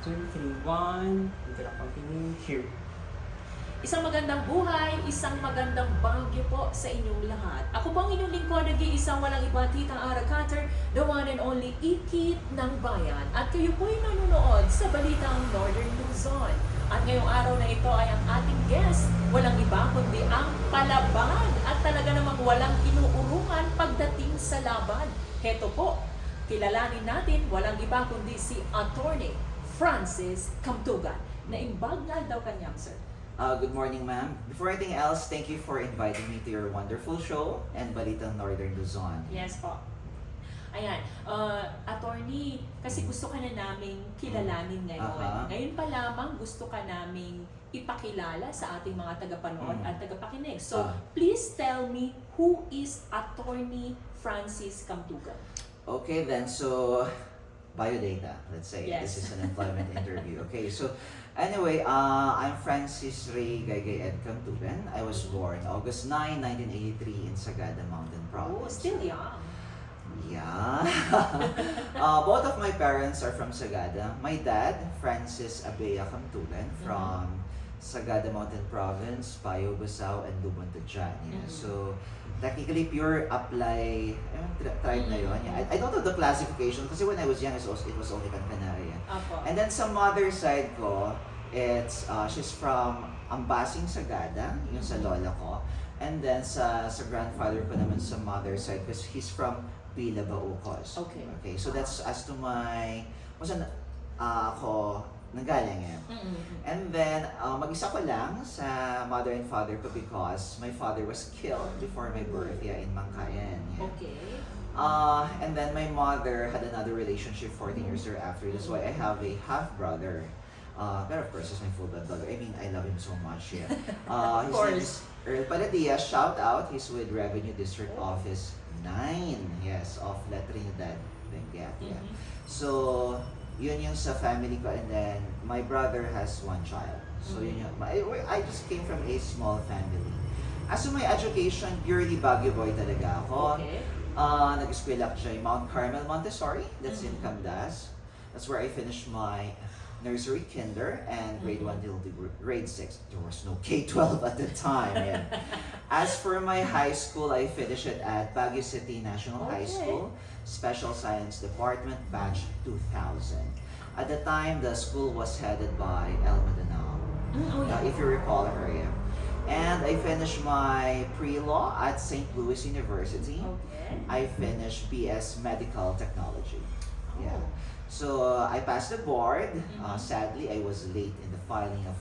2, 3, 1. Dito na continue. Here. Isang magandang buhay, isang magandang Baguio po sa inyong lahat. Ako po ang inyong lingkod, nag-iisang walang iba, Tita Ara Cutter, the one and only Ikit ng Bayan. At kayo po'y nanonood sa Balitang Northern Luzon. At ngayong araw na ito ay ang ating guest, walang iba kundi ang Palaban. At talaga namang walang inuurungan pagdating sa laban. Heto po, kilalanin natin walang iba kundi si Attorney Francis Camtugan. Naimbag nga daw kanyang, sir. Good morning, ma'am. Before anything else, thank you for inviting me to your wonderful show and Balitang Northern Luzon. Yes po. Ayan, attorney, kasi gusto ka na naming kilalanin ngayon. Ngayon pa lamang gusto ka naming ipakilala sa ating mga tagapanood at tagapakinig. So, please tell me who is Attorney Francis Camtugan? Okay then, so biodata, let's say. Yes. This is an employment interview. Okay, so anyway, I'm Francis Ray Gaygay Ed Camtugan. I was born August 9, 1983 in Sagada Mountain Province. Oh, still young. Yeah. Both of my parents are from Sagada. My dad, Francis Abea Camtugan, from Sagada Mountain Province, Payo, Busao, and Lubon, Tadjan. Yeah. So, technically, pure apply tribe na yun. Yeah. I don't know the classification kasi when I was young, it was only Cancanaya. Apo. And then sa mother side ko, it's she's from Ambasing, Sagada, yung sa lola ko. And then sa grandfather ko naman sa mother side because he's from Pila, Baucos. Okay. Okay, so that's as to my kung saan ako nanggaling eh. And then mag-isa ko lang sa mother and father ko because my father was killed before my birth in Mangkayan. Yeah. Okay. And then my mother had another relationship 14 years thereafter. That's why I have a half brother. But of course, he's my full blood brother. I mean, I love him so much. Yeah. His name is Earl Paladia. Shout out. He's with Revenue District Office 9. Yes, of La Trinidad, Benguet. Yeah. So, yun yung sa family ko. And then, my brother has one child. So, yun yung, I just came from a small family. As to my education, purely Baguio boy talaga ako. Okay. Nag-eskwela ko siya yung Mount Carmel Montessori. That's in Camdas. That's where I finished my nursery, kinder, and grade 1 till grade 6. There was no K-12 at the time. Yeah. As for my high school, I finished it at Baguio City National High School, Special Science Department, batch 2000. At the time, the school was headed by Elma Danao, if you recall her. Yeah. And I finished my pre-law at St. Louis University. Okay. I finished BS Medical Technology. Yeah. So I passed the board. Sadly, I was late in the filing of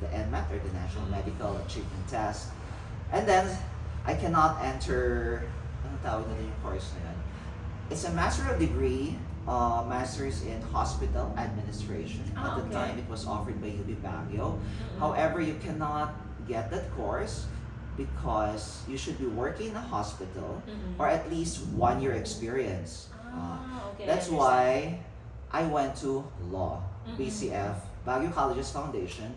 the NMAT or the National Medical Achievement Test. And then I cannot enter. Ano tawag na yung course na yun? It's a Master of Degree, Masters in Hospital Administration. At the time, it was offered by UB Baguio. However, you cannot get that course because you should be working in a hospital or at least 1 year experience. Okay, That's why I went to law, BCF, Baguio Colleges Foundation,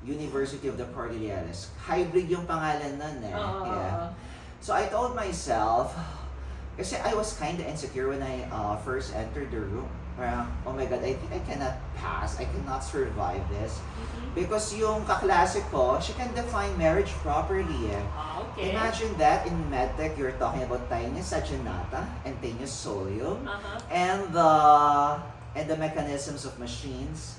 University of the Cordilleras. Hybrid yung pangalan nun eh. Yeah. So I told myself, kasi I was kind of insecure when I first entered the room. Parang, oh my God, I think I cannot pass, I cannot survive this. Because yung kaklase ko, she can define marriage properly eh. Okay. Imagine that in medtech, you're talking about Taenia saginata and Taenia solium, and the mechanisms of machines,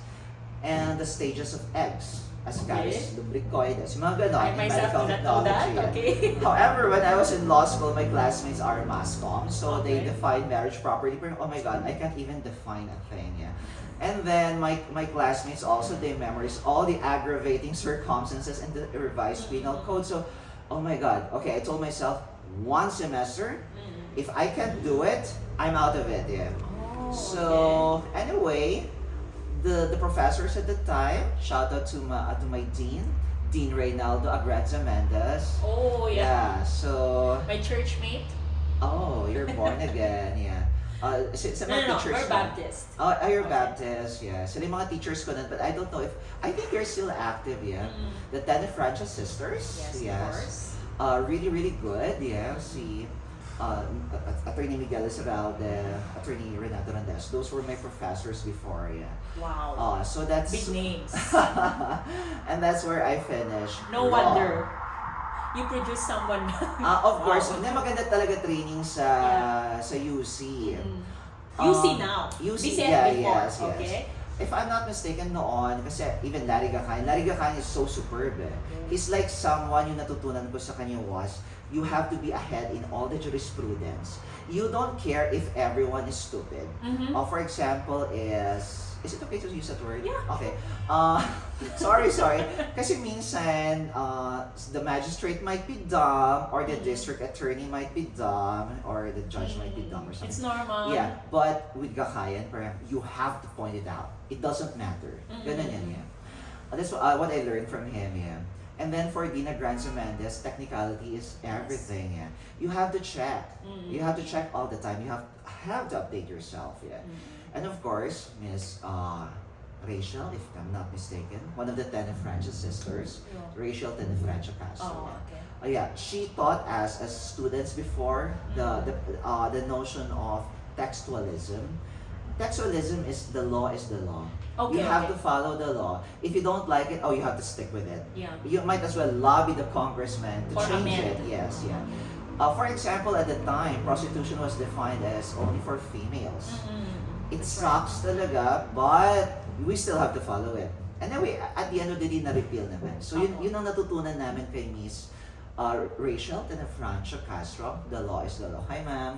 and the stages of eggs, Ascaris lumbricoides, mga ganon, in medical technology. Okay. However, when I was in law school, my classmates are mass comm, so they define marriage properly. Pero, oh my God, I can't even define a thing. Yeah. And then my classmates also, they memorize all the aggravating circumstances in the revised penal code. So, oh my God, okay, I told myself, 1 semester, if I can't do it, I'm out of it. Yeah. So anyway, the professors at the time, shout out to my dean, Dean Reynaldo Agranza Mendez. Oh yeah. Yeah. So My church mate. oh, you're born again. Yeah. Sa mga No, teachers we're ko- Baptist. Oh, you're Baptist, yeah. Sila yung mga teachers ko nun, but I don't know if, I think they're still active, yeah. The Tenant Francis Sisters, Yes, of course. Really, really good, yeah. Si Attorney Miguel Esmeralda, Attorney Renato Randes. Those were my professors before, yeah. Wow. So that's Big names. and that's where I finished. No law. wonder. You produce someone. Of course, Wow. hindi maganda talaga training sa sa UC. UC now. UC, BCF yeah, before. yes. Okay. If I'm not mistaken noon, kasi even Larry Gacain is so superb eh. He's like someone yung natutunan ko sa kanya was, you have to be ahead in all the jurisprudence. You don't care if everyone is stupid. For example, is it okay to use that word? Yeah. Okay. Sorry. Kasi minsan, the magistrate might be dumb, or the district attorney might be dumb, or the judge might be dumb or something. It's normal. Yeah, but with Gacayan, you have to point it out. It doesn't matter. Ganun yan, yeah. That's what I learned from him, yeah. And then for Dina Granzo Mendez, technicality is everything, yeah. You have to check. You have to check all the time. You have to update yourself, yeah. And of course, Miss Rachel, if I'm not mistaken, one of the Tenefrancha sisters, Rachel Tenefrancha Castro. Oh, okay. Yeah, she taught us as students before the notion of textualism. Textualism is the law is the law. Okay, You have okay. to follow the law. If you don't like it, you have to stick with it. Yeah. You might as well lobby the congressman to Or change amend. it. Yes, yeah. For example, at the time, prostitution was defined as only for females. It That's sucks talaga, but we still have to follow it. And then at the end of the day, na-repeal naman. So yun ang natutunan namin kay Miss Rachel Tenefrancha Castro. The law is the law. Hi, ma'am.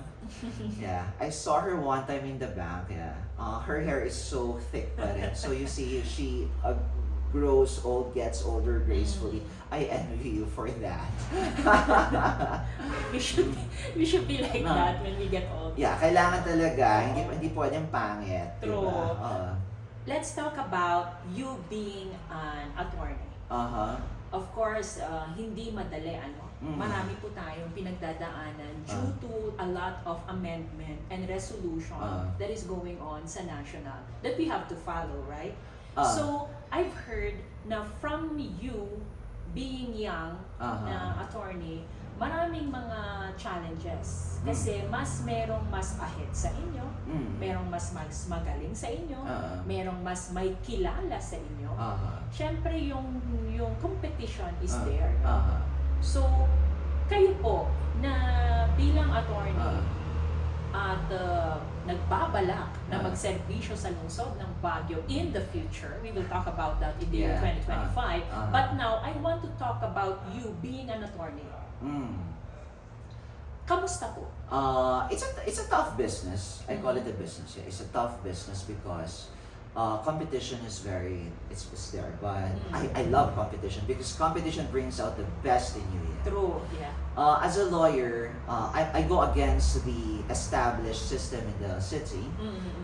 Yeah, I saw her one time in the bank. Yeah, her hair is so thick pa rin. So you see, she grows old, gets older gracefully. I envy you for that. We should be like No. that when we get old. Yeah, kailangan talaga. Hindi pwedeng pangit. True. Diba? Let's talk about you being an attorney. Of course, hindi madali ano. Marami po tayong pinagdadaanan due to a lot of amendment and resolution that is going on sa national that we have to follow, right? So, I've heard na from you being young na attorney, maraming mga challenges. Kasi merong mas ahead sa inyo, merong mas magaling sa inyo, merong mas may kilala sa inyo. Siyempre, yung competition is there. So, kayo po na bilang attorney at nagbabalak na magserbisyo sa lungsod ng Baguio in the future, we will talk about that in the year 2025. But now, I want to talk about you being an attorney. Kamusta po? It's a tough business. I call it a business. Yeah. It's a tough business because competition is it's there. But I love competition because competition brings out the best in you. Yeah. True, yeah. As a lawyer, I go against the established system in the city.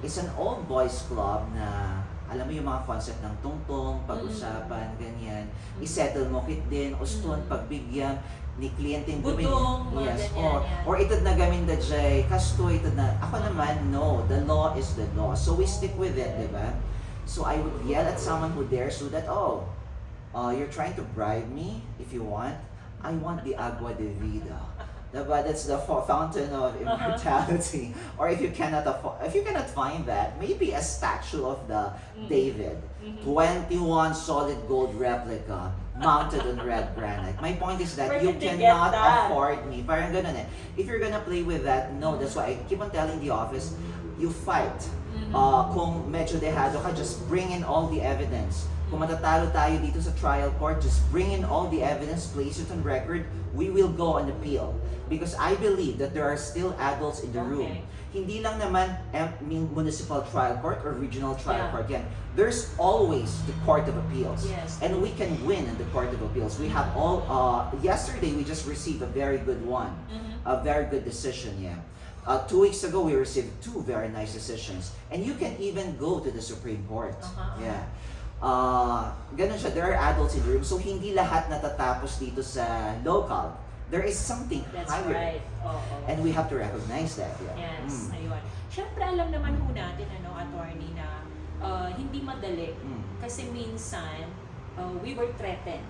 It's an old boys club na alam mo yung mga concept ng tungtong, pag-usapan, ganyan. I-settle mo kit din, uston, pagbigyan, ni kliyente Budong, mga yes, ganyan, or itad na gamin da jay, kasto itad na, ako naman, no, the law is the law. So we stick with it, di ba? So I would yell at someone who dares do that, you're trying to bribe me if you want. I want the agua de vida. Diba? That's the fountain of immortality. Or if you cannot find that, maybe a statue of the David, 21 solid gold replica mounted on red granite. My point is that Where you did they cannot get that? afford me. Parang ganun eh. If you're gonna play with that, no. That's why I keep on telling the office, you fight. Kung medyo dehado ka, just bring in all the evidence. Kung matatalo tayo dito sa trial court, just bring in all the evidence, place it on record, we will go on appeal. Because I believe that there are still adults in the room. Hindi lang naman municipal trial court or regional trial court yan. There's always the Court of Appeals. Yes. And we can win in the Court of Appeals. We have yesterday we just received a very good one. A very good decision, yeah. 2 weeks ago, we received 2 very nice decisions. And you can even go to the Supreme Court. Yeah. Ganun siya, there are adults in the room. So, hindi lahat natatapos dito sa local. There is something That's higher. right. And we have to recognize that. Yeah. Yes, ayun. Siyempre, alam naman ho natin, attorney, na hindi madali. Kasi minsan, we were threatened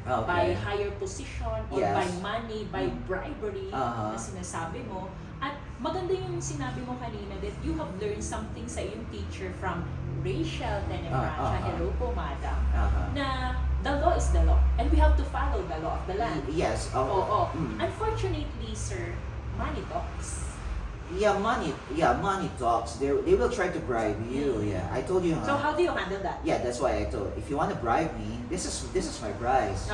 by Okay. higher position or Yes. by money, by Mm. bribery Uh-huh. na sinasabi mo. At maganda yung sinabi mo kanina that you have learned something sa iyong teacher from Rachel Tenefrancia. Hello po, madam. Na the law is the law and we have to follow the law of the land. Yes. Oo. Mm. Unfortunately, sir, money talks. Yeah, money talks. They will try to bribe you. Yeah, I told you. So how do you handle that? Yeah, that's why I told. If you want to bribe me, this is my price.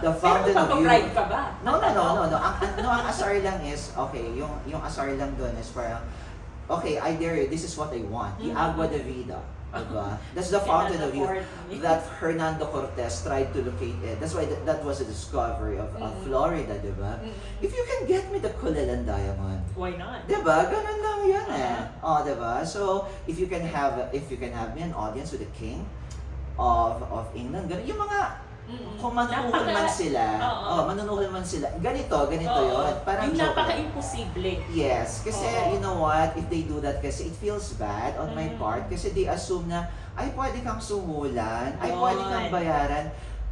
The Pero fountain of youth. magpapabribe ka ba? No. Ang asar lang is, okay, yung asar lang doon is parang, okay, I dare you, this is what I want. The Mhm. Agua de Vida. Diba? That's the fountain of youth Afford me. that Hernando Cortez tried to locate it. That's why that was a discovery of Mhm. Florida, diba? If you can get me the Cullinan diamond, Why not? diba? Ganun lang yun eh. Oh, diba? So, if you can have me an audience with the king of England, ganun, yung mga kung manunuhol man sila, manunuhol man sila, ganito yun. Parang yung joke lang. napaka-imposible. Yes, kasi Oo. you know what, if they do that kasi it feels bad on my Mm. part kasi they assume na, ay pwede kang sumulan, ay pwede kang Yun. bayaran.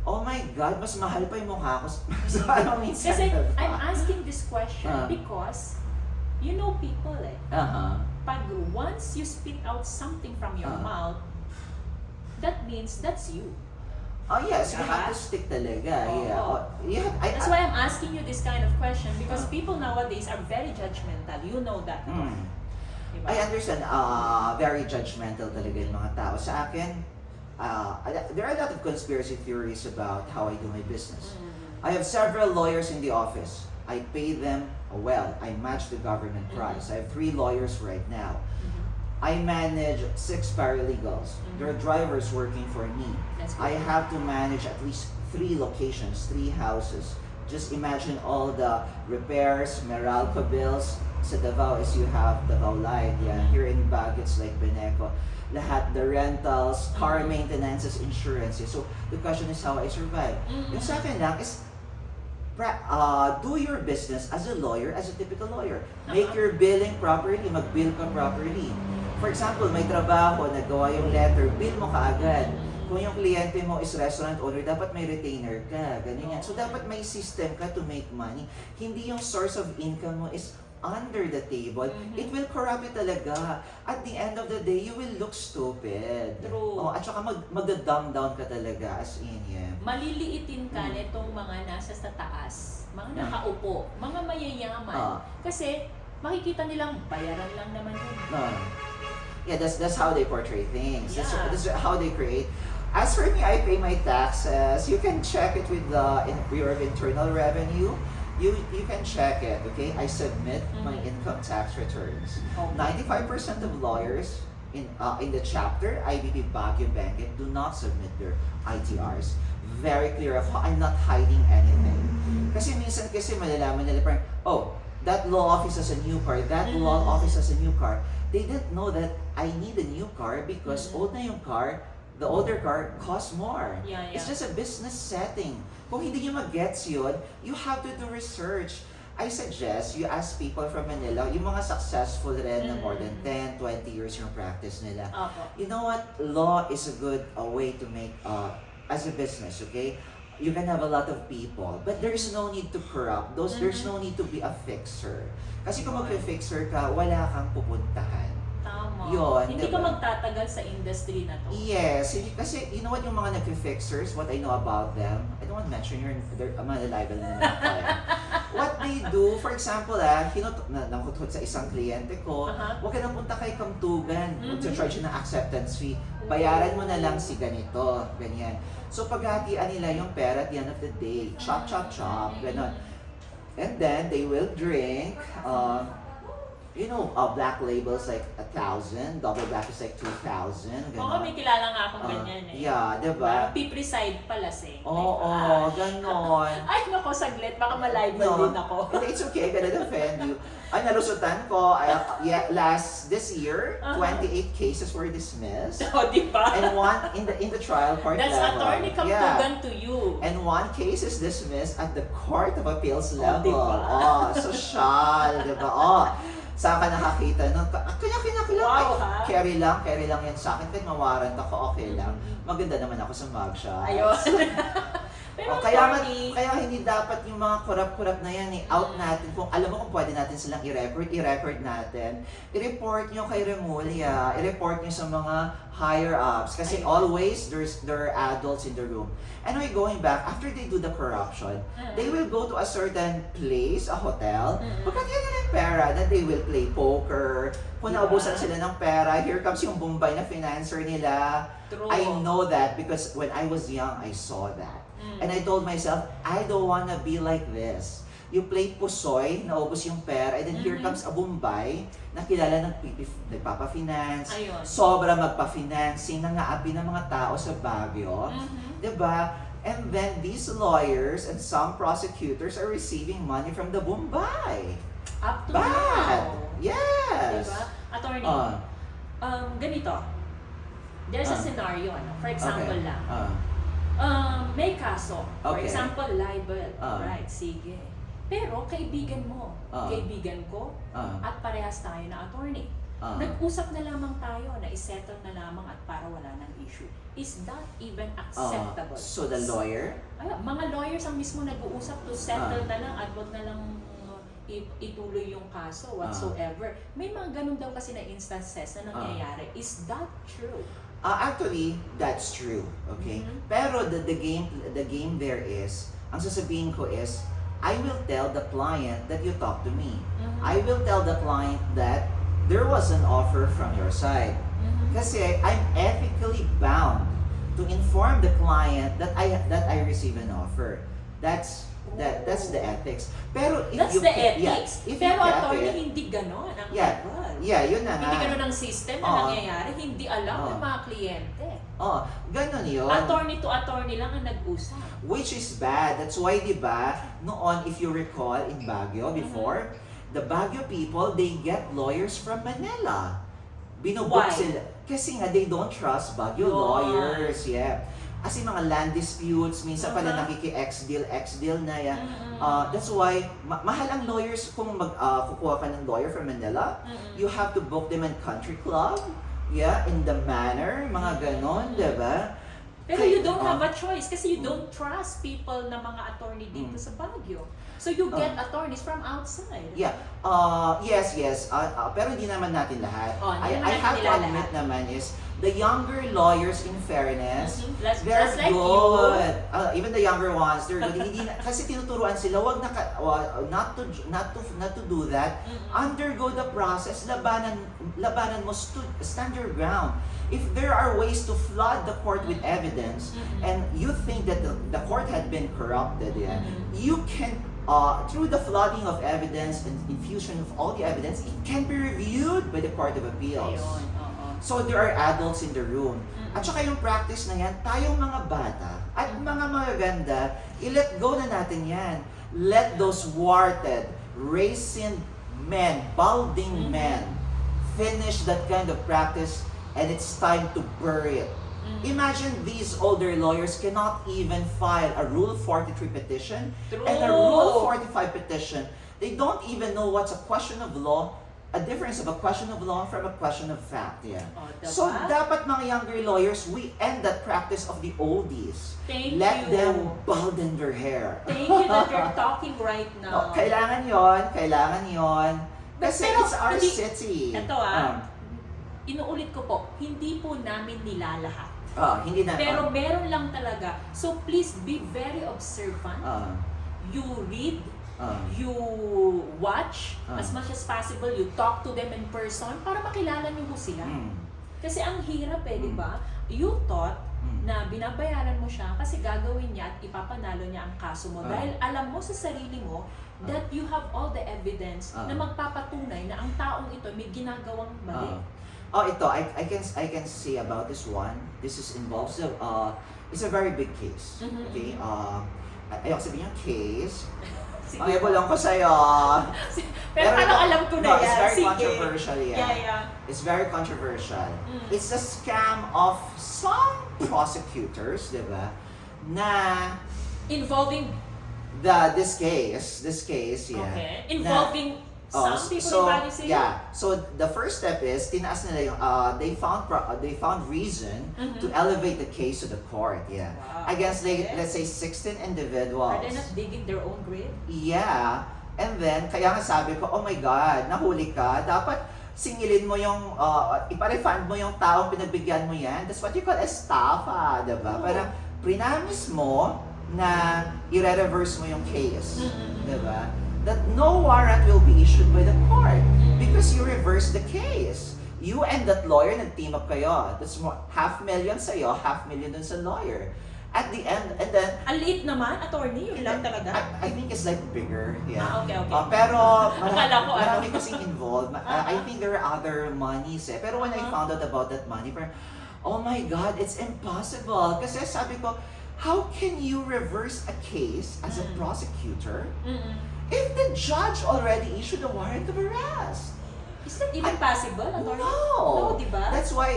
Oh my God, mas mahal pa yung mukha ko sa ano minsan. Kasi diba? I'm asking this question Ah. because you know people eh. Pag once you spit out something from your Ah. mouth, that means that's you. Oh yes, you have Diba? to stick talaga. Oo. Yeah. Oh, yeah. That's why I'm asking you this kind of question because people nowadays are very judgmental. You know that. Mm. Diba? I understand, very judgmental talaga yung mga tao. Sa akin, there are a lot of conspiracy theories about how I do my business. I have several lawyers in the office. I pay them well. I match the government price. I have 3 lawyers right now. I manage 6 paralegals. There are drivers working for me. That's I good. have to manage at least 3 locations, 3 houses. Just imagine all the repairs, Meralco bills. Sa Davao is you have Davao Light. Yeah. Here in Baguio, it's like Beneco. Lahat, the rentals, car maintenances, insurances. So, the question is how I survive. Yung sa akin lang is, do your business as a lawyer, as a typical lawyer. Make your billing properly, mag-bill ka properly. For example, may trabaho, nagawa yung letter, bill mo kaagad. Kung yung kliyente mo is restaurant owner, dapat may retainer ka, ganyan. So, dapat may system ka to make money. Hindi yung source of income mo is under the table. It will corrupt you talaga. At the end of the day, you will look stupid. True. Oh, at saka mag-dumb down ka talaga as in, yeah. Maliliitin ka nitong mga nasa sa taas, mga nakaupo, mga mayayaman. Kasi makikita nilang bayaran lang naman yun. Yeah, that's how they portray things. Yeah. That's how they create. As for me, I pay my taxes. You can check it with the Bureau of Internal Revenue. You can check it, okay? I submit my income tax returns. Okay. 95% of lawyers in the chapter IBP Baguio Benguet do not submit their ITRs. Very clear of I'm not hiding anything. Kasi minsan malalaman nila parang, oh, that law office has a new car, that law office has a new car. They didn't know that I need a new car because old na yung car, the older car costs more. Yeah. It's just a business setting. Kung hindi nyo mag-gets yun, you have to do research. I suggest you ask people from Manila, yung mga successful rin na more than 10, 20 years yung practice nila. You know what? Law is a good way to make, as a business, okay? You can have a lot of people, but there's no need to corrupt those. There's no need to be a fixer. Kasi kung mag-fixer ka, wala kang pupuntahan. Tama. Yun, Hindi ka diba? magtatagal sa industry na to. Yes, kasi you know what yung mga nag-fixers, what I know about them, I don't want to mention they're libel na naman ako. What they do, for example, nakutot sa isang kliyente ko, huwag ka na punta kay Kamtugan, mag-charge ng acceptance fee, bayaran mo na lang si ganito, ganyan. So paghatian nila yung pera at the end of the day, chop, gano'n. And then, they will drink, black labels like 1,000, double black is like 2,000, Oo, gano'n. may kilala nga akong ganyan eh. Yeah, diba? Pipreside pala lasing. Oo, gano'n. Ay, nako, saglit. Baka malibel din ako. It's okay, I cannot defend you. Ay, nalusutan ko, this year, 28 cases were dismissed. O, di ba? And one in the trial court That's level. attorney Kamtugan to you. And one case is dismissed at the Court of Appeals Oh, level. diba? Social, diba? Saan ka nakakita nun? Kanya-kanya lang. Wow, Ay, carry lang yan sa akin. Kahit mawarrant ako, okay lang. Maganda naman ako sa mugshot. Ayun. Pero kaya attorney, hindi dapat yung mga kurap-kurap na yan out natin. Kung alam mo kung pwede natin silang i-record natin. I-report nyo kay Remulla, i-report nyo sa mga higher ups. Kasi Ayun. always there are adults in the room. Anyway, going back, after they do the corruption, they will go to a certain place, a hotel, pagkatiyan nila yung pera, then they will play poker. Kung Diba? naubusan sila ng pera, here comes yung Bombay na financer nila. true. I know that because when I was young, I saw that. And I told myself, I don't wanna be like this. You play pusoy, naubos yung pera, and then here comes a Bombay na kilala nagpapa-finance, Ayun. sobra magpa-financing, nangaapi ng mga tao sa Baguio. Diba? And then these lawyers and some prosecutors are receiving money from the Bombay. Up to Bad! now. Yes! Diba? Attorney, Uh, ganito. There's a scenario, ano? For example okay. lang. May kaso. For Okay. example, libel. Ah. Right, sige. Pero kaibigan mo, Ah. kaibigan ko, at parehas tayo na attorney. Nag-usap na lamang tayo na isettle na lamang at para wala ng issue. Is that even acceptable? So the lawyer? Ay, mga lawyers ang mismo nag-uusap to settle na lang at wag na lang ituloy yung kaso whatsoever. May mga ganun daw kasi na instances na nangyayari. Is that true? Actually, that's true. Okay? Pero the game there is, ang sasabihin ko is, I will tell the client that you talk to me. I will tell the client that there was an offer from your side. Kasi I'm ethically bound to inform the client that I receive an offer. That's the ethics. Pero if That's you the keep- ethics. if you Pero kept attorney, it- hindi ganon ang Yeah. legal. Yeah, yun na nga. Hindi ganon ang system na Oo. nangyayari. Hindi alam ng Oo. mga kliyente. Oh, ganun yun. Attorney to attorney lang ang nag-usap. Which is bad. That's why, di ba, noon, if you recall, in Baguio before, the Baguio people, they get lawyers from Manila. Binubook Why? sila. Kasi nga, they don't trust Baguio Yun. lawyers. Yeah. Kasi mga land disputes, minsan pala nakiki-ex-deal na yan. That's why, mahal ang lawyers kung kukuha ka ng lawyer from Manila. You have to book them in country club. Yeah, in the manor, mga ganon, diba? Pero you don't have a choice kasi you don't trust people na mga attorney dito sa Baguio. So you get attorneys from outside. Yeah. Yes. Pero hindi naman natin lahat. Hindi naman I natin have to nila admit lahat. naman is the younger lawyers, in fairness, Just they're like good. Even the younger ones, they're good. Hindi na, kasi tinuturuan sila, not to do that. Undergo the process. Labanan mo, stand your ground. If there are ways to flood the court with evidence, and you think that the court had been corrupted, you can. Through the flooding of evidence and infusion of all the evidence, it can be reviewed by the Court of Appeals. Ayun, oo. So there are adults in the room. At saka yung practice na yan, tayong mga bata at mga magaganda, i-let go na natin yan. Let those warted, raisined men, balding men, finish that kind of practice, and it's time to bury it. Imagine these older lawyers cannot even file a Rule 43 petition True. and a Rule 45 petition. They don't even know what's a question of law, a difference of a question of law from a question of fact. Yeah. Diba? So dapat mga younger lawyers, we end that practice of the oldies. Thank Let you. them balden their hair. Thank you that you're talking right now. Kailangan yon. Kasi Pero it's our hindi- city. Ito inuulit ko po, hindi po namin nilalahat. Hindi na. Pero meron lang talaga. So please be very observant. You read, you watch, as much as possible, you talk to them in person para makilala niyo po sila. Kasi ang hirap di ba? You thought na binabayaran mo siya kasi gagawin niya at ipapanalo niya ang kaso mo. Dahil alam mo sa sarili mo that you have all the evidence na magpapatunay na ang taong ito may ginagawang mali. Ito, I can say about this one. This involves it's a very big case. Okay? Ayoko sabihin yung case. Sige. Ayoko ko sa'yo. Pero parang alam ko na yan. It's very Sige. controversial yan. Yeah. It's very controversial. It's a scam of some prosecutors, di ba? Na Involving, this case, yeah. okay, involving Some people value sa'yo. yeah. So the first step is tinaas nila yung they found reason to elevate the case to the court. Yeah. Wow. Against Okay. let's say 16 Are individuals. they not digging their own grave? Yeah. And then kaya nga sabi ko, oh my God, nahuli ka. Dapat singilin mo yung ipa-refund mo yung taong pinagbigyan mo yan. That's what you call estafa, 'di ba? Oo. Parang prinamis mo na i-reverse mo yung case, 'di ba? That no warrant will be issued by the court because you reversed the case. You and that lawyer nag-team up kayo. That's more, $500,000 sa'yo, $500,000 dun sa lawyer. At the end, and then, Ang liit naman, attorney, yun lang talaga. I think it's like bigger, yeah. Okay. Pero Akala ko, marami kasing involved. I think there are other monies eh. Pero when I found out about that money, parang, oh my God, it's impossible. Kasi sabi ko, how can you reverse a case as a prosecutor if the judge already issued a warrant of arrest? Is that even possible, attorney? No. No, di ba? That's what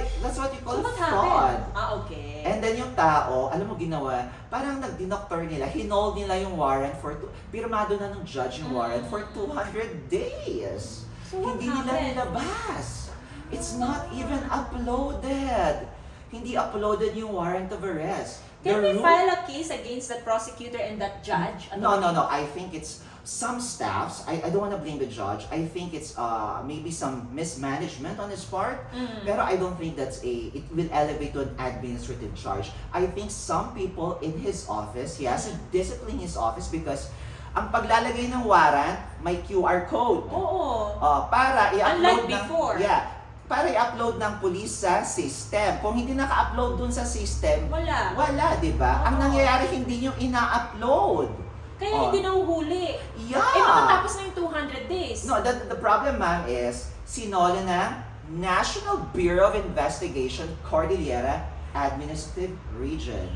you call So what fraud. happened? Okay. And then yung tao, alam mo ginawa, parang nagdinoktor nila, hinold nila yung warrant pirmado na ng judge yung warrant for 200 days. So what Hindi nila happened? nilabas. It's not even uploaded. Hindi uploaded yung warrant of arrest. Can The we rule- file a case against that prosecutor and that judge? No. I think it's some staffs. I don't want to blame the judge. I think it's maybe some mismanagement on his part. Pero I don't think it will elevate to an administrative charge. I think some people in his office, he has to discipline his office because ang paglalagay ng warrant may QR code. Oo. Para i-upload Unlike before. para i-upload ng police sa system. Kung hindi naka-upload dun sa system, Wala. di ba? Ang Oo. nangyayari hindi nyo ina-upload. Kaya hindi nahuhuli. Yeah. Makatapos na yung 200 days. No, the problem, ma'am, is sinolo ng National Bureau of Investigation, Cordillera Administrative Region.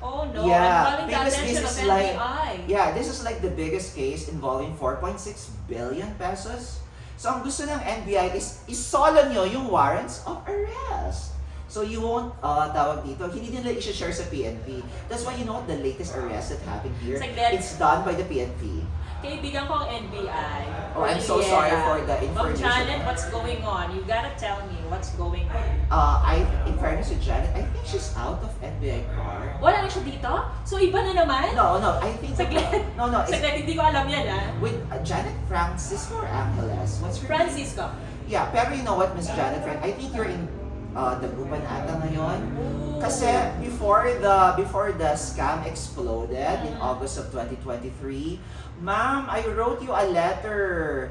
Oh no, Yeah, I'm calling the because attention this of is like- NBI. Yeah, this is like the biggest case involving 4.6 billion pesos. So, ang gusto ng NBI is isolo nyo yung warrants of arrest. So, you won't, tawag dito, hindi nila i-share sa PNP. That's why you know what the latest arrest that happened here, It's like that- it's done by the PNP. Kaibigan ko ang NBI. Oh, I'm so sorry for the information. Janet, what's going on? You gotta tell me what's going on. In fairness to Janet, I think she's out of NBI car. Wala na siya dito? So iba na naman? No, I think Saglit. it's Saglit, hindi ko alam yan with Janet Francisco or Angeles. What's her name? Francisco. Yeah, pero you know what, Miss Janet, I think you're in Dagupan ata ngayon. Kasi before the scam exploded in August of 2023, ma'am, I wrote you a letter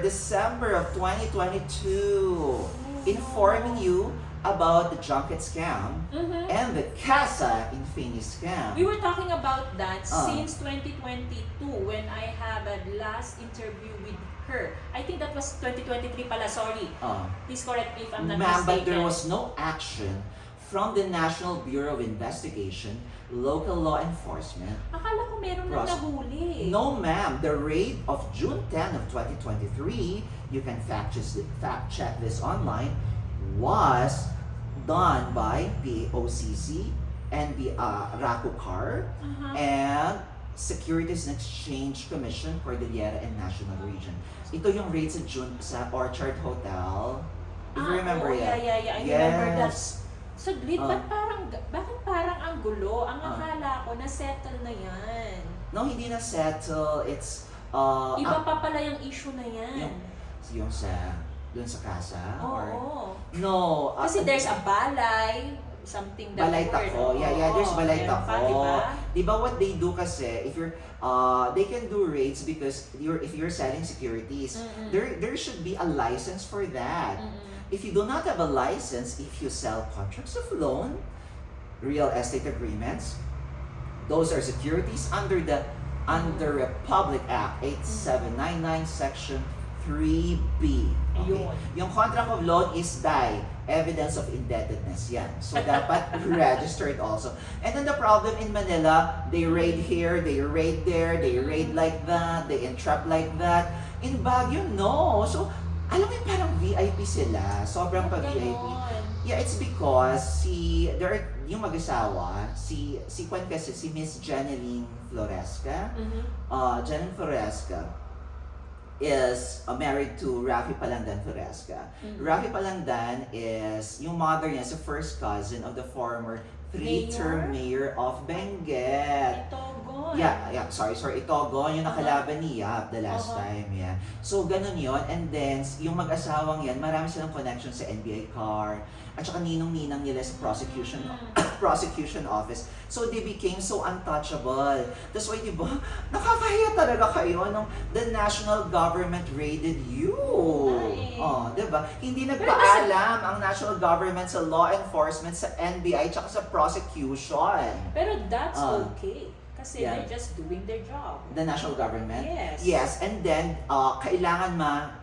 December of 2022 informing you about the junket scam and the Casa Infinis scam. We were talking about that Ah. since 2022 when I had a last interview with her. I think that was 2023 pala, sorry. Please correct me if I'm not Ma'am, mistaken. but there was no action from the National Bureau of Investigation, local law enforcement. Akala ko meron na Ross. nahuli. No, ma'am. The raid of June 10 of 2023, you can fact check this online, was done by POCC and the RACOCAR and Securities and Exchange Commission, Cordillera and National Region. Ito yung raid sa June sa Orchard Hotel. If you remember Yeah. I Yes. remember that. Saglit, Ah. bakit parang ang gulo? Ang akala ko, na-settle na yan. No, hindi na settle. It's Iba pa pala yung issue na yan. yung dun sa casa or Oo. no, Kasi there's a balay, something that balay word. tako. Yeah, there's balay meron pa, tako. diba? Diba what they do kasi, if you're they can do raids because if you're selling securities, there should be a license for that. If you do not have a license, if you sell contracts of loan, real estate agreements, those are securities under Republic Act 8799 Section 3B. Okay. Yun. Yung contract of loan is DI, evidence of indebtedness yan. So dapat registered also. And then the problem in Manila, they raid here, they raid there, they raid like that, they entrap like that. In Baguio, no. So, alam mo yung parang VIP sila, sobrang pa-VIP. Ganon. Yeah, it's because yung mag-asawa, si Kwan kasi, si Miss Janeline Floresca, Janeline Floresca, is married to Rafi Palandan Fresca. Mhm. Rafi Palandan is, yung mother niya is a first cousin of the former three-term mayor of Benguet. Itogon. Sorry, Itogon, yung nakalaban ni Yap the last time, yeah. So, ganun yon. And then, yung mag-asawang yan, marami silang connection sa NBI car, at saka ninong-ninang nila sa prosecution office. So, they became so untouchable. That's why, di ba, nakakahiya talaga kayo nung the national government raided you. Ay. Oh, di ba? Hindi nagpaalam ang national government sa law enforcement, sa NBI, tsaka sa prosecution. Pero that's Ah. okay. Kasi Yeah. they're just doing their job. The national government? Yes. Yes, and then, kailangan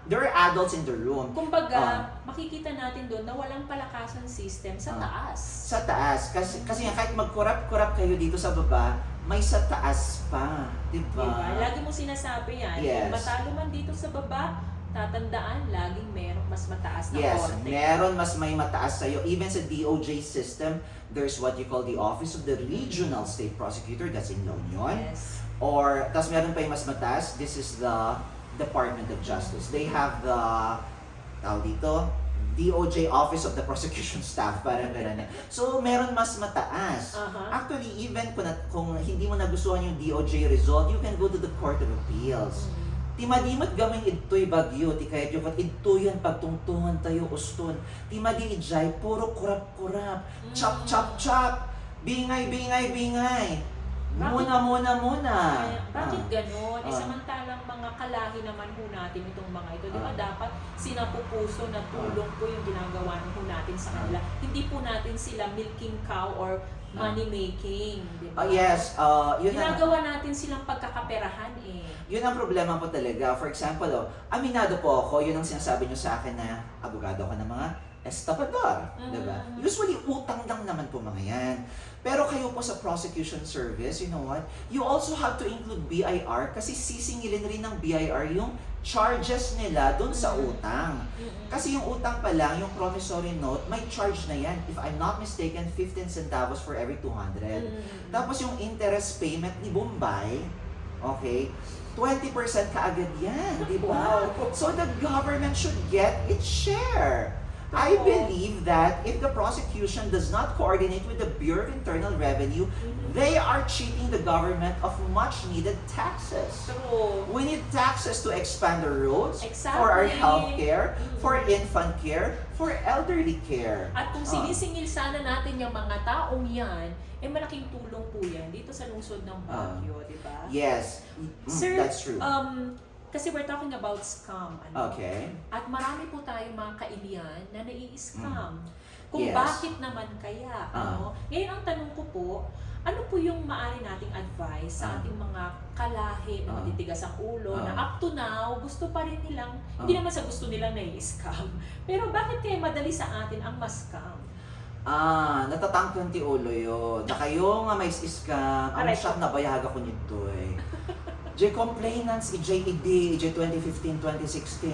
there are adults in the room. Kumbaga, makikita natin doon na walang palakasan system sa Ah. taas. Sa taas. Kasi nga, kahit magkurap-kurap kayo dito sa baba, may sa taas pa. Diba? Diba? Lagi mo sinasabi yan. Yes. Kung matalo man dito sa baba, tatandaan, laging merong mas mataas na Yes, korte. meron mas may mataas sa'yo. Even sa DOJ system, there's what you call the Office of the Regional State Prosecutor, that's in La Union. Yes. Or, tas meron pa yung mas mataas, this is the Department of Justice. They have the, tawag dito, DOJ Office of the Prosecution Staff, parang gano'n. So, meron mas mataas. Uh-huh. Actually, even kung hindi mo nagustuhan yung DOJ result, you can go to the Court of Appeals. Timadimot gaming idto'y bagyo, ti kahit yung idtoyan pagtungtungan tayo uston. Timadi ijay, puro kurap-kurap, chop, chop, chop, bingay, bingay, bingay. Muna. Bakit ganun? Ah. Samantalang mga kalahi naman ho natin itong mga ito. Di ba dapat sinapupuso na tulong po yung ginagawa ho natin sa kanila. Hindi po natin sila milking cow or money making. Di ba? Yes, yun ang... Ginagawa natin silang pagkakaperahan eh. Yun ang problema po talaga. For example, aminado po ako, yun ang sinasabi nyo sa akin na abogado ka ng mga estapador. Diba? Usually, utang lang naman po mga yan. Pero kayo po sa prosecution service, you know what? You also have to include BIR kasi sisingilin rin ng BIR yung charges nila dun sa utang. Kasi yung utang pa lang, yung promissory note, may charge na yan. If I'm not mistaken, 15 centavos for every 200. Tapos yung interest payment ni Bombay, okay, 20% kaagad yan, di ba? So the government should get its share. I believe that if the prosecution does not coordinate with the Bureau of Internal Revenue, they are cheating the government of much needed taxes. True. We need taxes to expand the roads, Exactly. for our health care, for infant care, for elderly care. At kung sinisingil sana natin yung mga taong yan, malaking tulong po yan dito sa lungsod ng Baguio, di ba? Yes, Sir, that's true. Kasi we're talking about scam. Okay. At marami po tayong mga kailian na nai-scam. Kung Yes. bakit naman kaya. Ngayon ang tanong ko po, ano po yung maaari nating advice sa ating mga kalahi na matitigas ang ulo na up to now, gusto pa rin nilang, hindi naman sa gusto nilang nai-scam. Pero bakit kaya madali sa atin ang mas-scam? Natatangkan ti ulo yun. Na kayo nga may scam, ang siya nabayag ako nito eh. J complainants, EJED, EJ 2015, 2016.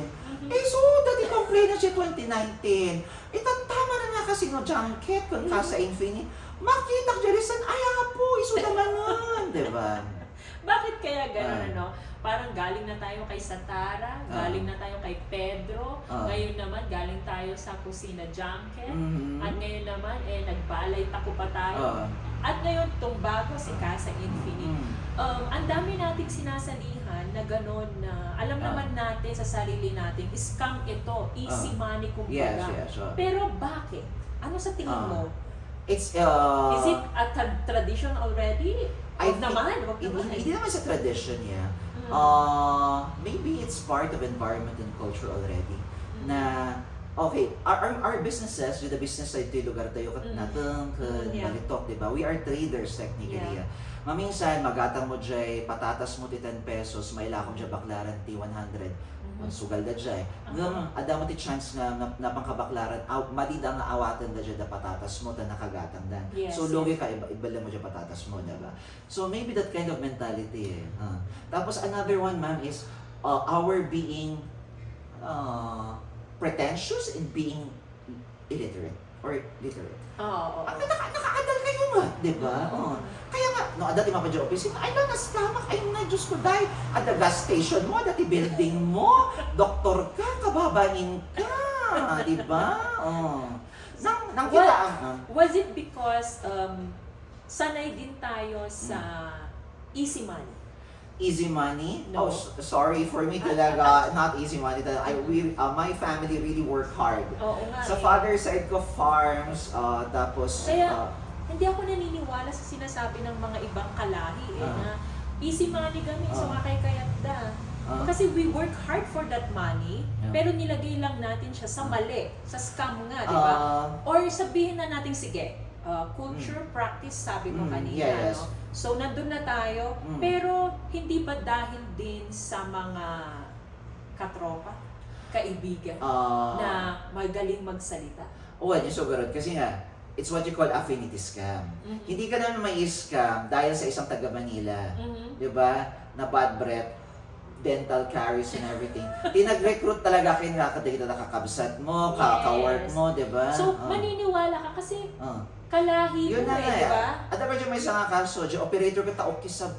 So, dati complainants, EJ 2019. Tama na nga kasi no junket, kung kasa Infinity. Makita ka dyan, ay po, iso naman nun, di ba? Bakit kaya gano'n ano? Parang galing na tayo kay Satara, galing na tayo kay Pedro, ngayon naman galing tayo sa Kusina Junket, at ngayon naman nagbalay tako pa tayo. At ngayon tong bago si Casa Infinite. Ang dami nating sinasalihan na gano'n na alam naman natin sa sarili natin, scam ito, easy money kumbaga. Yes. Pero bakit? Ano sa tingin mo? It's Is it a tradition already? Wag naman. Hindi naman sa tradition niya. Maybe it's part of environment and culture already. Na, okay, our businesses, the business side tayo lugar tayo natang, balitok, di ba? We are traders technically. Maminsan, magatang mo dyan, patatas mo ti 10 pesos, may lakong dyan baklaran ti 100. Sugal da dyan. Ada mo ti chance na pangkabaklaran, madida nga awatan da dyan da patatas mo, ta nakagatang dan. So, logi ka, ibala mo dyan patatas mo, diba? So, maybe that kind of mentality eh. Tapos, another one, ma'am, is our being pretentious in being illiterate or literate. Oo. Nakakadal kayo nga. di ba? Oh. Kaya nga, no, dati mapadyo opisina, ay lang, naskamak, ay na, Diyos ko, dahil, at the gas station mo, dati building mo, doktor ka, kababain ka, di ba? Oh. Nang kita ang... Was it because sanay din tayo sa easy money? Easy money? No. Oh, sorry for me talaga, not easy money. My family really work hard. Oo nga Sa eh. father side ko, farms, tapos... Kaya, hindi ako naniniwala sa sinasabi ng mga ibang kalahi na easy money kami, so kakay-kayat kasi we work hard for that money, pero nilagay lang natin siya sa mali, sa scam nga, di ba? Or sabihin na natin, sige, culture, practice, sabi ko kanina, yes. no? So, nandun na tayo, pero hindi ba dahil din sa mga katropa, kaibigan, na magaling magsalita? Well, yung so good. Kasi nga, it's what you call affinity scam. Hindi ka naman may scam dahil sa isang taga Manila. Di ba? Na bad breath, dental caries and everything. Tinag-recruit talaga kayo nakakadagita na kakabsat mo, kaka-work mo, di ba? So, maniniwala ka kasi kalahi yun mo na nga di ba? At dapat yung may isang kaso, yung operator ko taok kisab,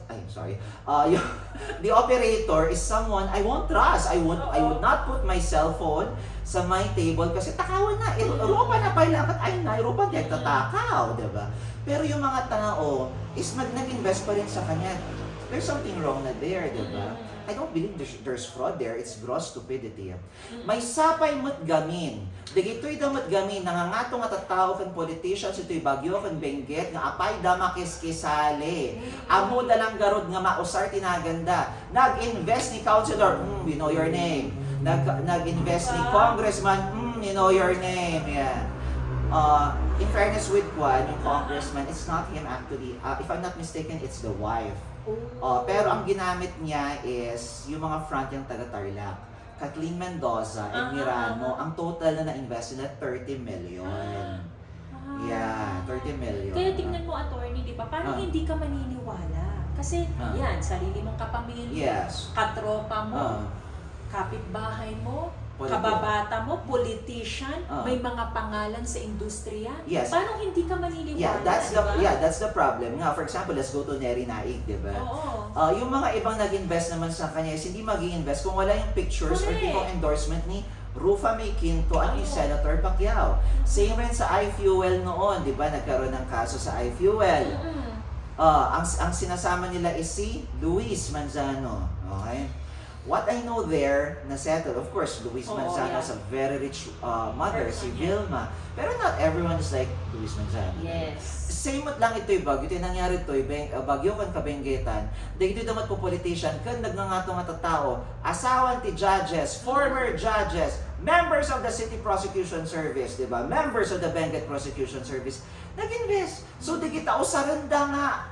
the operator is someone I won't trust. I would not put my cell phone sa my table kasi takawan na. Europa na pala, ay na, Europa di tatakaw, di ba? Pero yung mga tao is nag-invest pa rin sa kanya. There's something wrong na there, di ba? I don't believe there's fraud there. It's gross stupidity. May sapay mo't gamin. Dagito'y damot gamin, nangangato nga tattao kan politicians, ito'y bagyo kan benggit, nga apay dama kiskisali. Amo dalang garod nga mausar tinaganda. Nag-invest ni councilor, we know your name. Nag-invest ni congressman, you know your name. Yeah. In fairness with Juan, yung congressman, it's not him actually. If I'm not mistaken, it's the wife. Pero ang ginamit niya is yung mga front yung taga-Tarlac. Kathleen Mendoza and Mirano, ang total na na-invest nila 30 million. Yeah, 30 million. Kaya tingnan mo, attorney, di ba? Parang hindi ka maniniwala. Kasi yan, sarili mong kapamilya, katropa mo, kapitbahay mo, kababata mo, politician, may mga pangalan sa industriya. Yes. Paano hindi ka maniniwala? That's the problem. Nga, for example, let's go to Neri Naik, di ba? Yung mga ibang nag-invest naman sa kanya is hindi mag-i-invest kung wala yung pictures or yung endorsement ni Rufa May Quinto at ni Senator Pacquiao. Same rin sa iFuel noon, di ba? Nagkaroon ng kaso sa iFuel. Ang sinasama nila is si Luis Manzano. Okay? What I know there, na settled, of course, Luis Manzano is a very rich mother, si Vilma. Pero not everyone is like Luis Manzano. Yes. Same lang ito'y bagyo. Ito'y nangyari ito'y bagyo kan kabenggetan. Dahil ito'y damat po politician, kan nagngangatong nga tao, asawan ti judges, former judges, members of the City Prosecution Service, di ba? Members of the Benguet Prosecution Service, nag-invest. So, di kita usaranda nga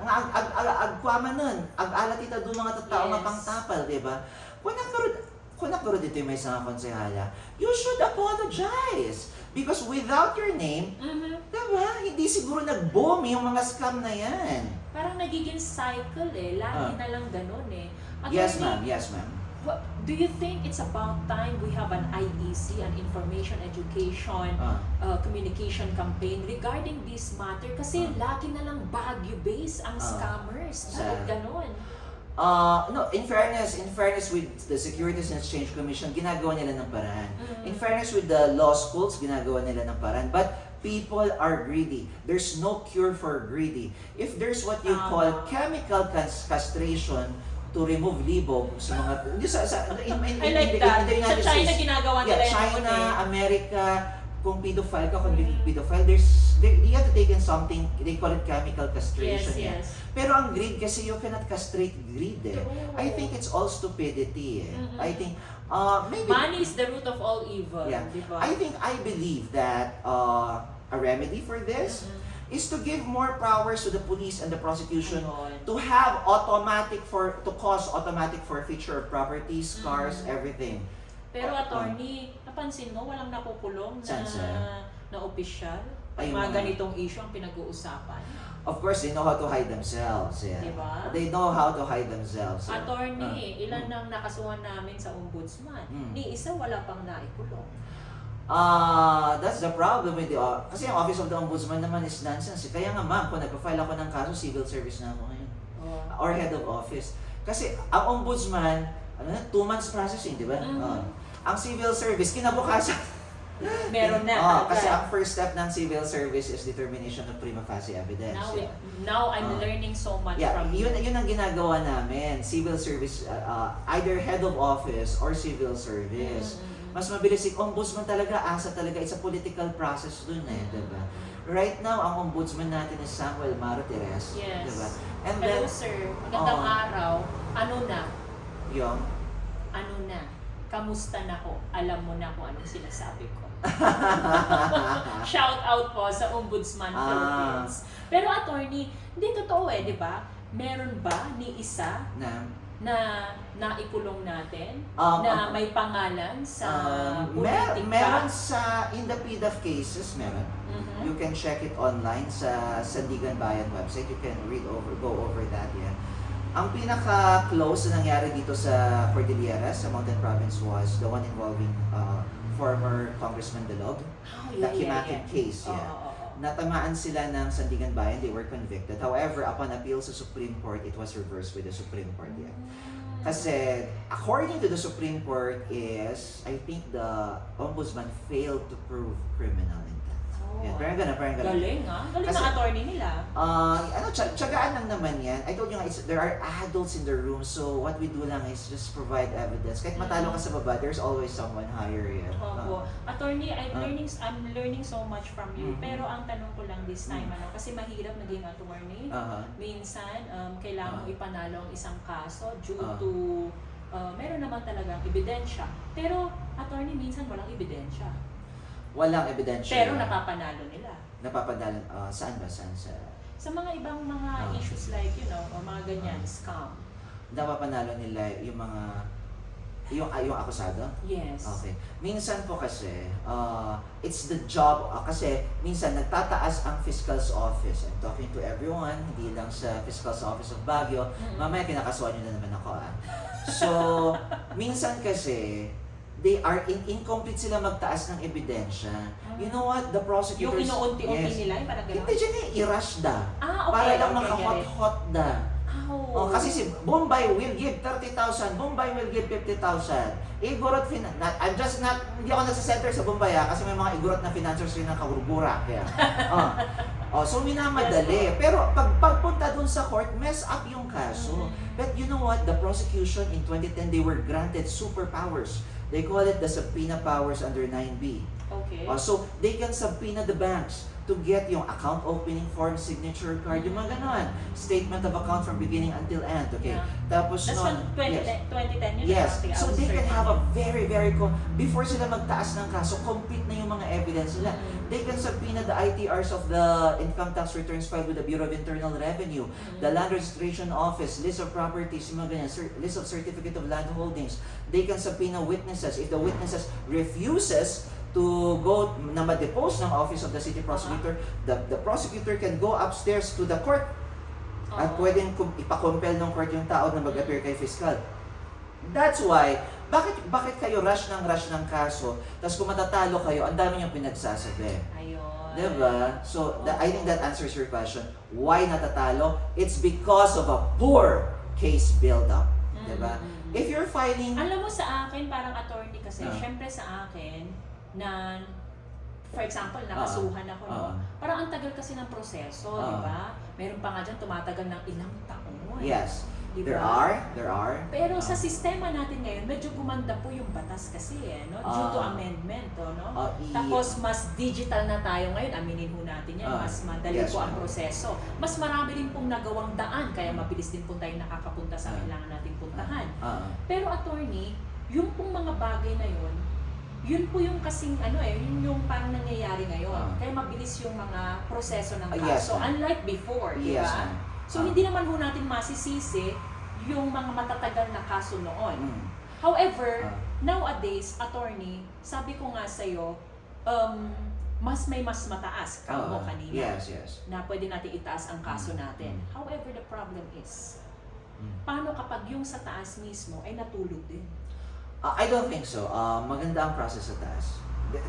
agkwaman nun, ag-alat ita doon mga tao nga pangtapal, di ba? Kung nagkaroon dito yung may isang konsehala, you should apologize. Because without your name, diba, hindi siguro nag-boom yung mga scam na yan. Parang nagiging cycle lagi na lang ganun Yes, ma'am. Yes, ma'am. Do you think it's about time we have an IEC, an information education, communication campaign regarding this matter? Kasi lagi na lang Baguio-based ang scammers. Bakit ganun? No, in fairness with the Securities and Exchange Commission, ginagawa nila ng paraan. In fairness with the law schools, ginagawa nila ng paraan. But people are greedy. There's no cure for greedy. If there's what you call chemical castration to remove libog sa mga I like that. Sa China ginagawa nila yun. China, America, kung pedophile ka, kung pedophile, you have to take in something, they call it chemical castration. Yes. Pero ang greed kasi you cannot castrate greed I think it's all stupidity I think maybe money is the root of all evil. Diba? I believe that a remedy for this is to give more powers to the police and the prosecution to have to cause automatic forfeiture of properties, cars, everything. Pero attorney, napansin mo walang nakukulong na opisyal? Mga ganitong issue ang pinag-uusapan. Of course, they know how to hide themselves. Diba? They know how to hide themselves. Attorney, ilan nang nakasuhan namin sa ombudsman? Ni isa wala pang naikulong. That's the problem with the kasi ang Office of the Ombudsman naman is nonsense. Kaya nga ma'am, kung nagpa-file ako ng kaso, civil service na ako ngayon. Or head of office. Kasi ang ombudsman, 2 months processing, di ba? Ang civil service, kinabukasan. Meron na. Kasi ang first step ng civil service is determination of prima facie evidence. Now I'm learning so much from you. Yun ang ginagawa namin. Civil service, either head of office or civil service. Mas mabilis ombudsman talaga, asa talaga. It's a political process dun diba? Right now, ang ombudsman natin is Samuel Martires. Yes. Diba? And Hello then, sir, magandang araw. Ano na? yung, Ano na? Kamusta na ko? Alam mo na kung anong sinasabi ko. Shout out po sa Ombudsman Philippines. Pero attorney, hindi totoo di ba? Meron ba ni isa na naikulong natin na may pangalan sa meron sa in the PDAF cases, meron. You can check it online sa Sandigan Bayan website. You can go over that. Ang pinaka-close na nangyari dito sa Cordillera, sa Mountain Province was the one involving former Congressman Delog. The Kimakin case, Natamaan sila ng Sandigan Bayan, they were convicted. However, upon appeal sa Supreme Court, it was reversed with the Supreme Court. Kasi, according to the Supreme Court is, I think the Ombudsman failed to prove criminal intent. Parang ganun. Galing Galing ang attorney nila. Tiyagaan lang naman yan. I told you nga, there are adults in the room, so what we do lang is just provide evidence. Kahit matalo ka sa baba, there's always someone higher yan. Attorney, I'm learning so much from you. Pero ang tanong ko lang this time, kasi mahirap maging attorney. Minsan, kailangan mo ipanalo ang isang kaso due to meron naman talagang ebidensya. Pero, attorney, minsan walang ebidensya. Walang ebidensya. Pero napapanalo nila. Napapanalo, saan ba? Saan? Sa mga ibang mga issues like, mga ganyan, scam. Napapanalo nila yung mga, yung akusado? Yes. Okay. Minsan po kasi, it's the job, kasi minsan nagtataas ang Fiscal's Office. I'm talking to everyone, hindi lang sa Fiscal's Office of Baguio. Mamaya kinakasuhan nyo na naman ako. So, minsan kasi, they are incomplete sila magtaas ng ebidensya. You know what? The prosecutors... Yung inuunti-unti nila, parang gano'n? Hindi dyan i-rush da. Okay. Para lang makahot-hot da. Kasi si Bombay will give 30,000, Bombay will give 50,000. Igorot hindi ako nagsa-center sa Bombay kasi may mga igorot na financiers rin ng kagurugura. Kaya, so minamadali. Pero pagpunta dun sa court, mess up yung kaso. But you know what? The prosecution in 2010, they were granted superpowers. They call it the subpoena powers under 9B. Okay. So they can subpoena the banks to get yung account opening form, signature card, yung mga ganon. Statement of account from beginning until end. Okay. Tapos that's from 2010 yun. Yes. So they can have a very, before sila magtaas ng kaso, complete na yung mga evidence nila. They can subpoena the ITRs of the income tax returns filed with the Bureau of Internal Revenue, the Land Registration Office, list of properties, yung mga ganyan, list of certificate of land holdings. They can subpoena witnesses. If the witnesses refuses to go na ma-depose ng Office of the City Prosecutor, the prosecutor can go upstairs to the court at pwedeng ipa-compel ng court yung tao na mag-appear kay fiscal. That's why, bakit kayo rush ng kaso, tapos kung matatalo kayo, ang dami niyong pinagsasabi. Ayun. Diba? So, I think that answers your question. Why natatalo? It's because of a poor case build-up. Diba? If you're filing... Alam mo sa akin, parang attorney kasi, syempre sa akin, na, for example, nakasuhan ako, parang ang tagal kasi ng proseso, di ba? Meron pa nga dyan, tumatagal ng ilang taon. Yes. Diba? There are. Pero sa sistema natin ngayon, medyo gumanda po yung batas kasi no? Due to amendment, no? Tapos mas digital na tayo ngayon, aminin ho natin yan, mas madali po ang proseso. Mas marami rin pong nagawang daan, kaya mabilis din po tayo nakakapunta sa kailangan nating puntahan. Pero attorney, yung pong mga bagay na yun po yung kasing yun yung parang nangyayari ngayon. Kaya mabilis yung mga proseso ng kaso. Unlike before, di ba? So hindi naman ho natin masisisi yung mga matatagal na kaso noon. However, nowadays, attorney, sabi ko nga sa'yo, mas mataas mo kanina. Yes. Na pwede natin itaas ang kaso natin. However, the problem is, paano kapag yung sa taas mismo ay natulog din? I don't think so. Maganda ang process sa taas.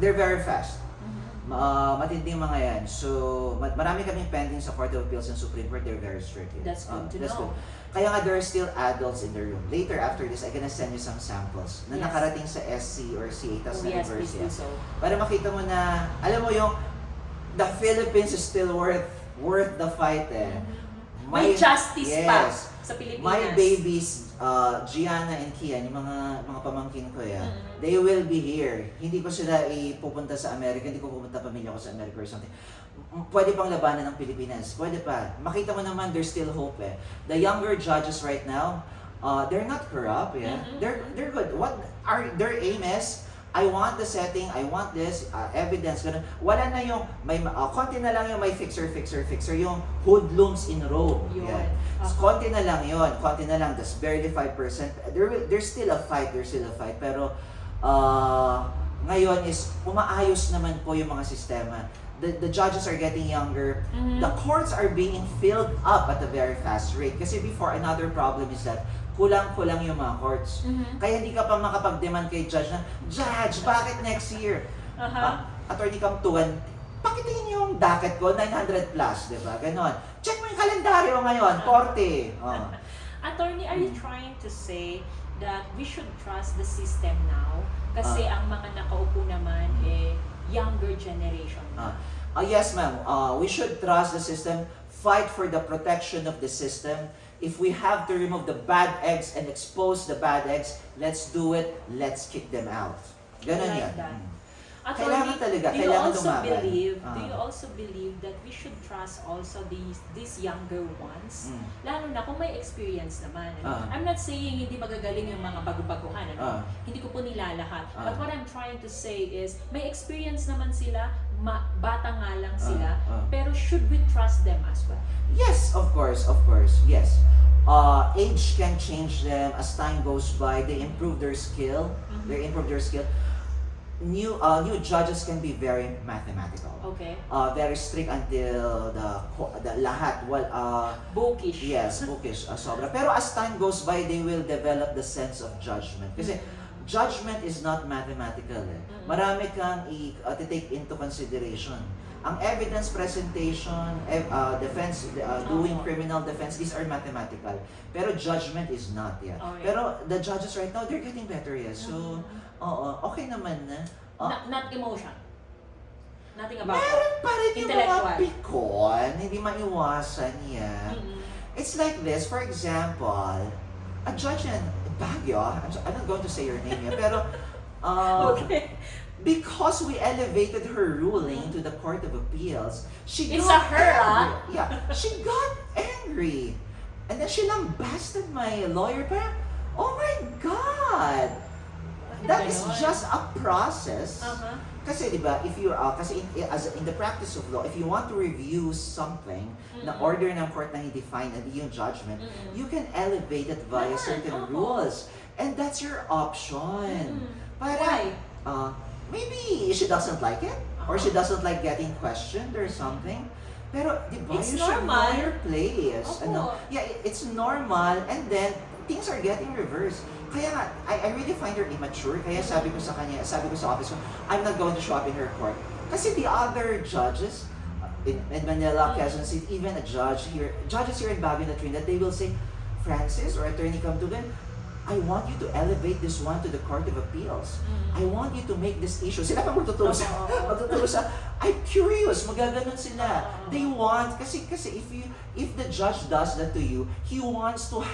they're very fast. Mhm. Matinding mga yan. So, marami kaming pending sa Court of Appeals and Supreme Court. They're very strict. Yeah. That's good to That's know. good. Kaya nga, there are still adults in the room. Later, after this, I'm gonna send you some samples na Yes. nakarating sa SC or CATAS Oh, na yes, reverse please yan. do so. Para makita mo na, alam mo yung, the Philippines is still worth the fight eh. May justice pa yes. sa Pilipinas. My babies, Gianna and Kian, yung mga pamangkin ko yan, Mhm. they will be here. Hindi ko sila ipupunta sa Amerika, hindi ko pupunta pamilya ko sa Amerika or something. Pwede pang labanan ng Pilipinas. Pwede pa. Makita mo naman, there's still hope eh. The younger judges right now, they're not corrupt, yeah. Mhm. They're good. What are their aim is, I want the setting, I want this, evidence, ganun. Wala na yung, konti na lang yung may fixer, yung hoodlums in Rome. Yun. Yeah. So, konti na lang yun, konti na lang, that's barely 5%. There's still a fight, pero ngayon is, umaayos naman po yung mga sistema. The judges are getting younger, Mhm. the courts are being filled up at a very fast rate. Kasi before, another problem is that, kulang-kulang yung mga courts. Mhm. Kaya hindi ka pa makapag-demand kay judge na, Judge, bakit next year? Attorney Kamtuan, pakitingin yung docket ko, 900 plus, di ba? Ganon. Check mo yung kalendaryo ngayon, 40. Oh. Attorney, are you trying to say that we should trust the system now? Kasi ang mga nakaupo naman younger generation. Yes, ma'am. We should trust the system, fight for the protection of the system. If we have to remove the bad eggs and expose the bad eggs, let's do it. Let's kick them out. Ganon I like yan. that. Mm. Attorney, Kailangan talaga, do you kailangan also lumaban. believe, do Ah. you also believe that we should trust also these younger ones? Mm. Lalo na kung may experience naman. Ah. I'm not saying hindi magagaling yung mga bago-baguhan. Ah. Hindi ko po nilalahat. Ah. But what I'm trying to say is, may experience naman sila, bata nga lang sila, pero should we trust them as well? Yes, of course, yes. Age can change them as time goes by. They improve their skill. New judges can be very mathematical. Okay. Very strict until the lahat. Bookish. Yes, bookish, sobra. Pero as time goes by, they will develop the sense of judgment. Kasi judgment is not mathematical eh. Marami kang i-take into consideration. Ang evidence presentation, defense, doing criminal defense, these are mathematical. Pero judgment is not yet. Okay. Pero the judges right now, they're getting better yes. So, okay naman na. Not emotion. Nothing about Meron pa rin yung mga intellectual. pikon, hindi maiwasan yan. It's like this, for example, a judge in Baguio, I'm not going to say your name here, pero Okay. because we elevated her ruling to the Court of Appeals, she It's got a her, angry. Yeah, she got angry. And then she lambasted my lawyer, parang, oh my God! That is Ganon. just a process. Uh-huh. Kasi di ba, if you kasi in the practice of law, if you want to review something na order ng court na hindi fine and yung judgment, you can elevate it via Naman, certain oo. rules. And that's your option. Para, Why? maybe she doesn't like it or she doesn't like getting questioned or something. Pero di ba, It's you should know normal. your place. Opo. Yeah, it's normal and then things are getting reversed. Kaya nga, I really find her immature. Kaya sabi ko sa office ko, I'm not going to show up in her court. Kasi the other judges in Manila, Quezon City, even judges here in Baguio na Trinidad, they will say, Francis or Attorney Kamtugan, I want you to elevate this one to the Court of Appeals. I want you to make this issue. Sila pa magtuturo sa, I'm curious, magaganon sila. They want, kasi if the judge does that to you, he wants to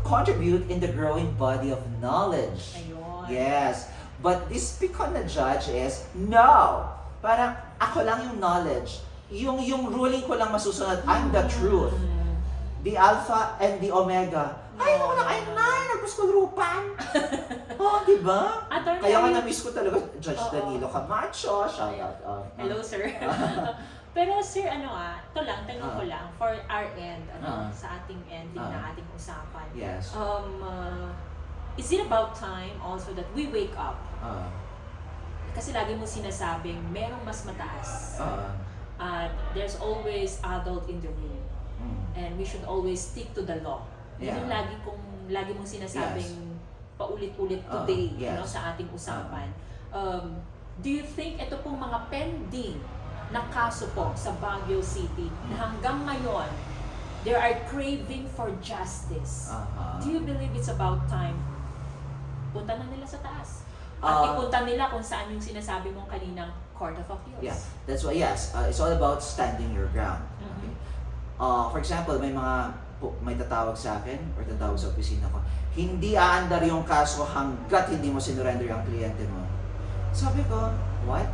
contribute in the growing body of knowledge. Ayun. Yes. But this pikon na judge is, no! Parang ako lang yung knowledge. Yung ruling ko lang masusunod. I'm the truth. The Alpha and the Omega. Ay, ako lang, I'm nine, nagpuskulupan. Oh, di ba? Attorney, Kaya nga are you- na-miss ko talaga, Judge Oo. Danilo Camacho. Shout out. Hello, sir. Pero sir, tanong ko lang, for our end, sa ating ending na ating usapan. Yes. Is it about time also that we wake up? Ah, Kasi lagi mo sinasabing merong mas mataas. ah, At there's always adult in the room. And we should always stick to the law. Yun yung lagi mong sinasabing paulit-ulit today yes. sa ating usapan. do you think ito pong mga pending na kaso po sa Baguio City na hanggang ngayon, they are craving for justice? Do you believe it's about time? Punta na nila sa taas. At ipunta nila kung saan yung sinasabi mong kaninang Court of Appeals. Yeah, that's why, yes, it's all about standing your ground. Okay? For example, may tatawag sa akin or tatawag sa opisina ko, hindi aandar yung kaso hanggat hindi mo sinurrender yung kliyente mo. Sabi ko, what?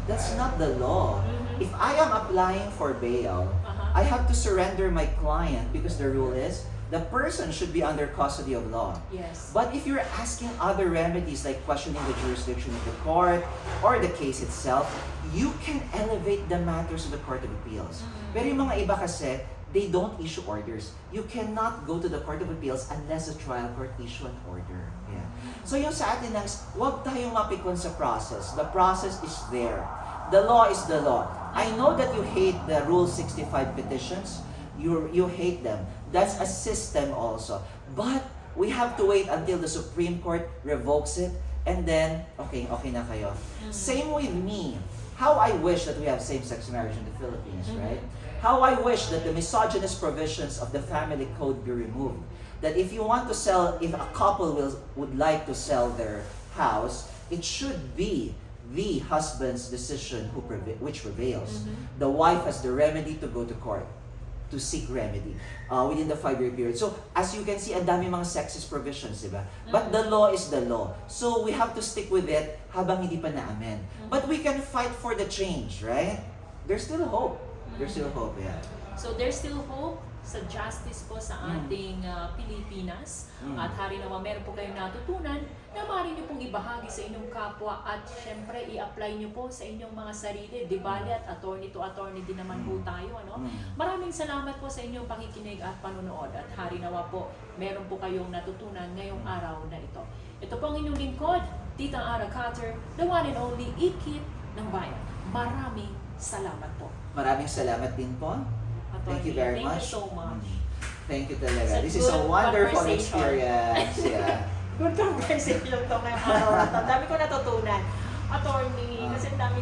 That's not the law. If I am applying for bail, I have to surrender my client because the rule is the person should be under custody of law. Yes. But if you're asking other remedies like questioning the jurisdiction of the court or the case itself, you can elevate the matters to the Court of Appeals. Pero yung mga iba kasi, they don't issue orders. You cannot go to the Court of Appeals unless the trial court issue an order. Yeah. So yung sa atin lang, huwag tayong mapikon sa process. The process is there. The law is the law. I know that you hate the Rule 65 petitions. You hate them. That's a system also. But we have to wait until the Supreme Court revokes it and then, okay na kayo. Same with me. How I wish that we have same-sex marriage in the Philippines, right? How I wish that the misogynist provisions of the family code be removed. That if you want to sell, if a couple would like to sell their house, it should be the husband's decision which prevails. The wife has the remedy to go to court, to seek remedy within the 5-year period. So, as you can see, ang dami mga sexist provisions, diba? But the law is the law. So, we have to stick with it habang hindi pa na-amend. But we can fight for the change, right? There's still hope. There's still hope, yeah. So there's still hope sa justice po sa ating Pilipinas. At hari naman, meron po kayong natutunan na maaari nyo pong ibahagi sa inyong kapwa at syempre i-apply nyo po sa inyong mga sarili. Di bali at attorney to attorney din naman po tayo. Ano? Maraming salamat po sa inyong pakikinig at panunood. At hari nawa po, meron po kayong natutunan ngayong araw na ito. Ito po ang inyong lingkod, Tita Ara Cutter, the one and only Ikit ng Bayan. Maraming salamat po. Maraming salamat din po. Thank you very much. Thank you so much. Thank you talaga. It's a This is a good wonderful conversation. experience. Yeah. Good conversation to ngayong araw na to. Ang dami ko natutunan. Attorney, kasi ang dami